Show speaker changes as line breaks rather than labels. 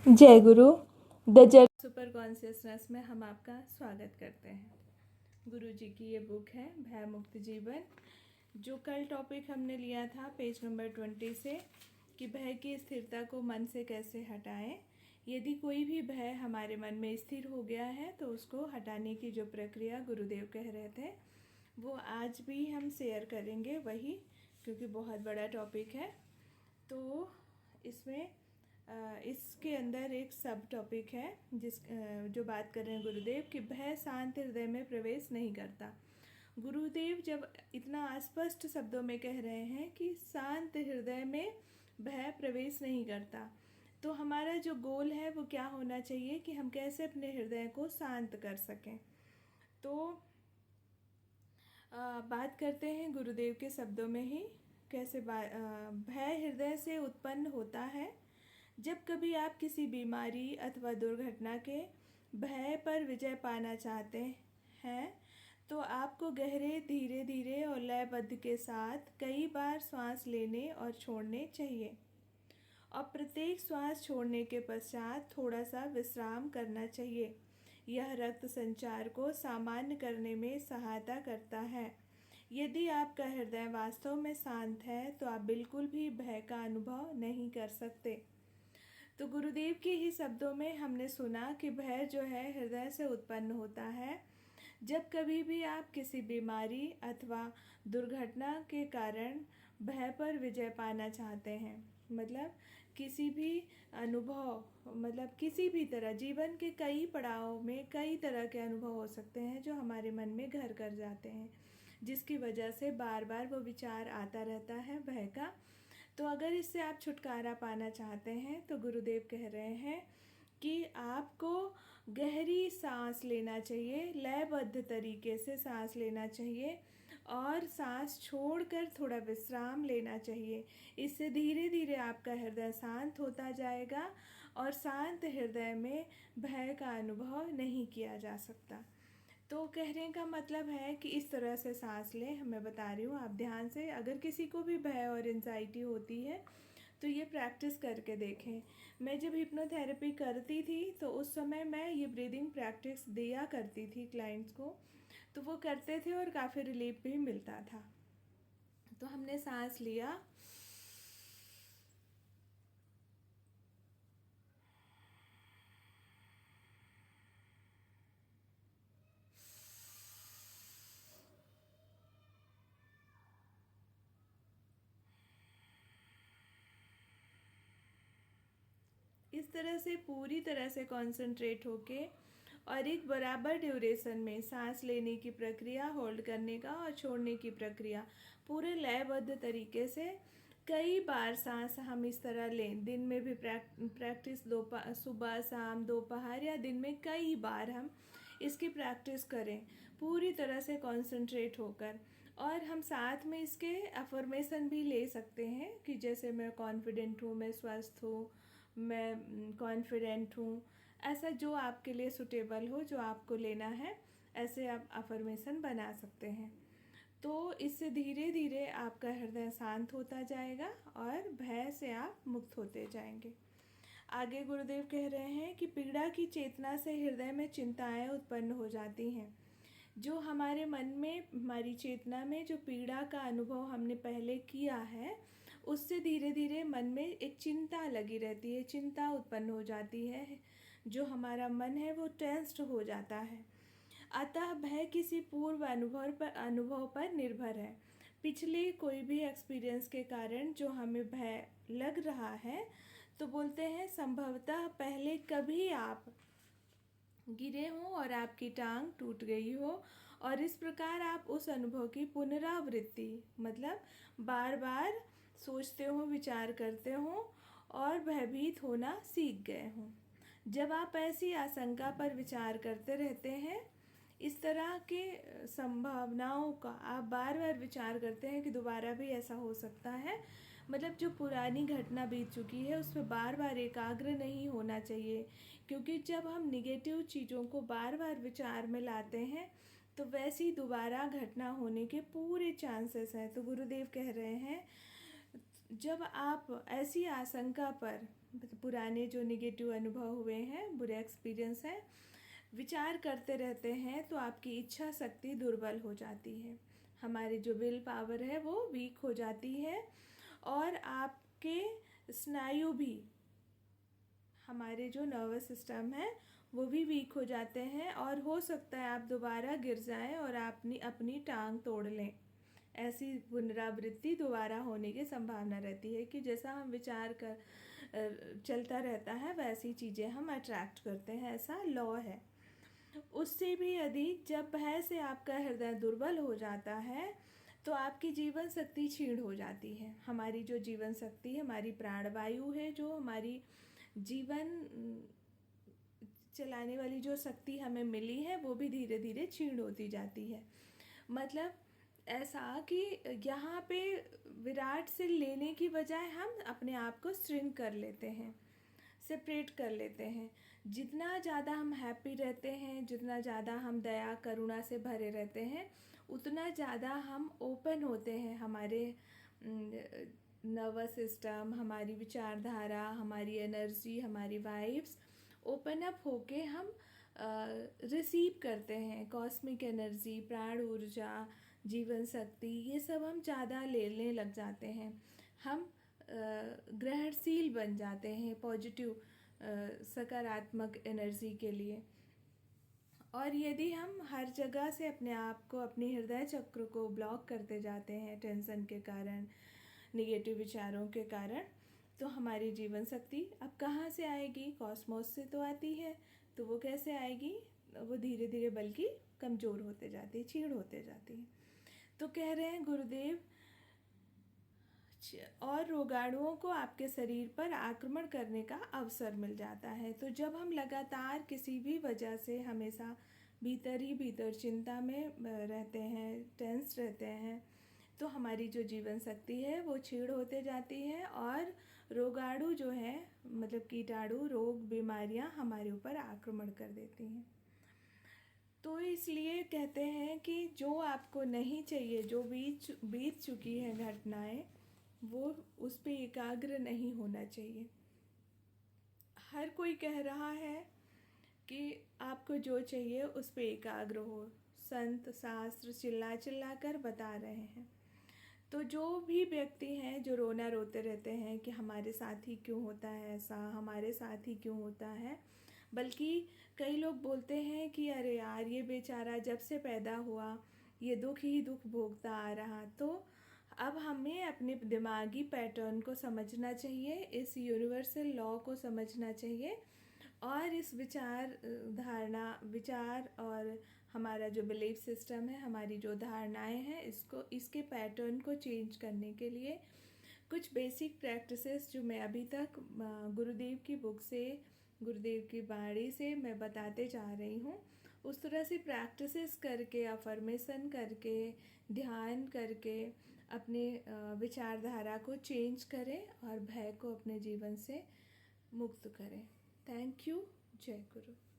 जय गुरु। The journey super consciousness में हम आपका स्वागत करते हैं। गुरु जी की ये बुक है भय मुक्त जीवन। जो कल टॉपिक हमने लिया था पेज नंबर 20 से कि भय की स्थिरता को मन से कैसे हटाएं। यदि कोई भी भय हमारे मन में स्थिर हो गया है तो उसको हटाने की जो प्रक्रिया गुरुदेव कह रहे थे वो आज भी हम शेयर करेंगे वही, क्योंकि बहुत बड़ा टॉपिक है। तो इसमें इसके अंदर एक सब टॉपिक है जो बात कर रहे हैं गुरुदेव कि भय शांत हृदय में प्रवेश नहीं करता। गुरुदेव जब इतना अस्पष्ट शब्दों में कह रहे हैं कि शांत हृदय में भय प्रवेश नहीं करता, तो हमारा जो गोल है वो क्या होना चाहिए कि हम कैसे अपने हृदय को शांत कर सकें। तो बात करते हैं गुरुदेव के शब्दों में ही कैसे भय हृदय से उत्पन्न होता है। जब कभी आप किसी बीमारी अथवा दुर्घटना के भय पर विजय पाना चाहते हैं तो आपको गहरे धीरे धीरे और लयबद्ध के साथ कई बार सांस लेने और छोड़ने चाहिए, और प्रत्येक श्वास छोड़ने के पश्चात थोड़ा सा विश्राम करना चाहिए। यह रक्त संचार को सामान्य करने में सहायता करता है। यदि आपका हृदय वास्तव में शांत है तो आप बिल्कुल भी भय का अनुभव नहीं कर सकते। तो गुरुदेव के ही शब्दों में हमने सुना कि भय जो है हृदय से उत्पन्न होता है जब कभी भी आप किसी बीमारी अथवा दुर्घटना के कारण भय पर विजय पाना चाहते हैं। मतलब किसी भी अनुभव, मतलब किसी भी तरह जीवन के कई पड़ाव में कई तरह के अनुभव हो सकते हैं जो हमारे मन में घर कर जाते हैं, जिसकी वजह से बार बार वो विचार आता रहता है भय का। तो अगर इससे आप छुटकारा पाना चाहते हैं तो गुरुदेव कह रहे हैं कि आपको गहरी सांस लेना चाहिए, लयबद्ध तरीके से सांस लेना चाहिए और सांस छोड़कर थोड़ा विश्राम लेना चाहिए। इससे धीरे धीरे आपका हृदय शांत होता जाएगा और शांत हृदय में भय का अनुभव नहीं किया जा सकता। तो कहने का मतलब है कि इस तरह से सांस लें। मैं बता रही हूँ, आप ध्यान से, अगर किसी को भी भय और एंजाइटी होती है तो ये प्रैक्टिस करके देखें। मैं जब हिप्नोथेरेपी करती थी तो उस समय मैं ये ब्रीदिंग प्रैक्टिस दिया करती थी क्लाइंट्स को, तो वो करते थे और काफ़ी रिलीफ भी मिलता था। तो हमने सांस लिया, इस तरह से पूरी तरह से कॉन्सेंट्रेट होके और एक बराबर ड्यूरेशन में सांस लेने की प्रक्रिया, होल्ड करने का और छोड़ने की प्रक्रिया पूरे लयबद्ध तरीके से कई बार सांस हम इस तरह लें। दिन में भी प्रैक्टिस सुबह शाम दोपहर या दिन में कई बार हम इसकी प्रैक्टिस करें पूरी तरह से कॉन्सेंट्रेट होकर। और हम साथ में इसके अफर्मेशन भी ले सकते हैं कि जैसे मैं कॉन्फिडेंट हूँ, मैं स्वस्थ हूँ, मैं कॉन्फिडेंट हूँ। ऐसा जो आपके लिए सुटेबल हो, जो आपको लेना है, ऐसे आप अफर्मेशन बना सकते हैं। तो इससे धीरे धीरे आपका हृदय शांत होता जाएगा और भय से आप मुक्त होते जाएंगे। आगे गुरुदेव कह रहे हैं कि पीड़ा की चेतना से हृदय में चिंताएं उत्पन्न हो जाती हैं। जो हमारे मन में, हमारी चेतना में जो पीड़ा का अनुभव हमने पहले किया है, उससे धीरे धीरे मन में एक चिंता लगी रहती है, चिंता उत्पन्न हो जाती है। जो हमारा मन है वो टेंस्ड हो जाता है। अतः भय किसी पूर्व अनुभव पर निर्भर है। पिछले कोई भी एक्सपीरियंस के कारण जो हमें भय लग रहा है, तो बोलते हैं संभवतः पहले कभी आप गिरे हों और आपकी टांग टूट गई हो, और इस प्रकार आप उस अनुभव की पुनरावृत्ति, मतलब बार बार सोचते हो, विचार करते हो और भयभीत होना सीख गए हों। जब आप ऐसी आशंका पर विचार करते रहते हैं, इस तरह के संभावनाओं का आप बार बार विचार करते हैं कि दोबारा भी ऐसा हो सकता है, मतलब जो पुरानी घटना बीत चुकी है उस पर बार बार एकाग्र नहीं होना चाहिए। क्योंकि जब हम निगेटिव चीज़ों को बार बार विचार में लाते हैं तो वैसी दोबारा घटना होने के पूरे चांसेस हैं। तो गुरुदेव कह रहे हैं जब आप ऐसी आशंका पर पुराने जो निगेटिव अनुभव हुए हैं, बुरे एक्सपीरियंस हैं, विचार करते रहते हैं तो आपकी इच्छा शक्ति दुर्बल हो जाती है, हमारी जो विल पावर है वो वीक हो जाती है, और आपके स्नायु भी, हमारे जो नर्वस सिस्टम है वो भी वीक हो जाते हैं, और हो सकता है आप दोबारा गिर जाएं और आपने अपनी टांग तोड़ लें। ऐसी पुनरावृत्ति दोबारा होने की संभावना रहती है कि जैसा हम विचार कर चलता रहता है वैसी चीज़ें हम अट्रैक्ट करते हैं, ऐसा लॉ है। उससे भी अधिक जब भय से आपका हृदय दुर्बल हो जाता है तो आपकी जीवन शक्ति क्षीण हो जाती है। हमारी जो जीवन शक्ति, हमारी प्राणवायु है, जो हमारी जीवन चलाने वाली जो शक्ति हमें मिली है वो भी धीरे धीरे क्षीण होती जाती है। मतलब ऐसा कि यहाँ पे विराट से लेने की बजाय हम अपने आप को श्रिंक कर लेते हैं, सेपरेट कर लेते हैं। जितना ज़्यादा हम हैप्पी रहते हैं, जितना ज़्यादा हम दया करुणा से भरे रहते हैं, उतना ज़्यादा हम ओपन होते हैं। हमारे नर्वस सिस्टम, हमारी विचारधारा, हमारी एनर्जी, हमारी वाइब्स ओपन अप होके हम रिसीव करते हैं कॉस्मिक एनर्जी, प्राण ऊर्जा, जीवन शक्ति, ये सब हम ज़्यादा लेने लग जाते हैं। हम ग्रहणशील बन जाते हैं पॉजिटिव सकारात्मक एनर्जी के लिए। और यदि हम हर जगह से अपने आप को, अपनी हृदय चक्र को ब्लॉक करते जाते हैं टेंशन के कारण, निगेटिव विचारों के कारण, तो हमारी जीवन शक्ति अब कहाँ से आएगी? कॉस्मोस से तो आती है, तो वो कैसे आएगी? वो धीरे धीरे बल्कि कमज़ोर होते जाती है, क्षीण होते जाती है। तो कह रहे हैं गुरुदेव, और रोगाणुओं को आपके शरीर पर आक्रमण करने का अवसर मिल जाता है। तो जब हम लगातार किसी भी वजह से हमेशा भीतर ही भीतर चिंता में रहते हैं, टेंस रहते हैं, तो हमारी जो जीवन शक्ति है वो क्षीण होते जाती है, और रोगाणु जो है, मतलब कीटाणु, रोग, बीमारियां हमारे ऊपर आक्रमण कर देती हैं। तो इसलिए कहते हैं कि जो आपको नहीं चाहिए, जो बीत चुकी है घटनाएं, वो उस पर एकाग्र नहीं होना चाहिए। हर कोई कह रहा है कि आपको जो चाहिए उस पर एकाग्र हो, संत शास्त्र चिल्ला चिल्ला कर बता रहे हैं। तो जो भी व्यक्ति हैं जो रोना रोते रहते हैं कि हमारे साथ ही क्यों होता है ऐसा, हमारे साथ ही क्यों होता है, बल्कि कई लोग बोलते हैं कि अरे यार, ये बेचारा जब से पैदा हुआ ये दुख ही दुख भोगता आ रहा। तो अब हमें अपने दिमागी पैटर्न को समझना चाहिए, इस यूनिवर्सल लॉ को समझना चाहिए, और इस विचार और हमारा जो बिलीफ सिस्टम है, हमारी जो धारणाएं हैं, इसके पैटर्न को चेंज करने के लिए कुछ बेसिक प्रैक्टिसेस जो मैं अभी तक गुरुदेव की बुक से, गुरुदेव की वाणी से मैं बताते जा रही हूँ, उस तरह से प्रैक्टिसेस करके, अफर्मेशन करके, ध्यान करके अपने विचारधारा को चेंज करें और भय को अपने जीवन से मुक्त करें। Thank you. जय गुरु।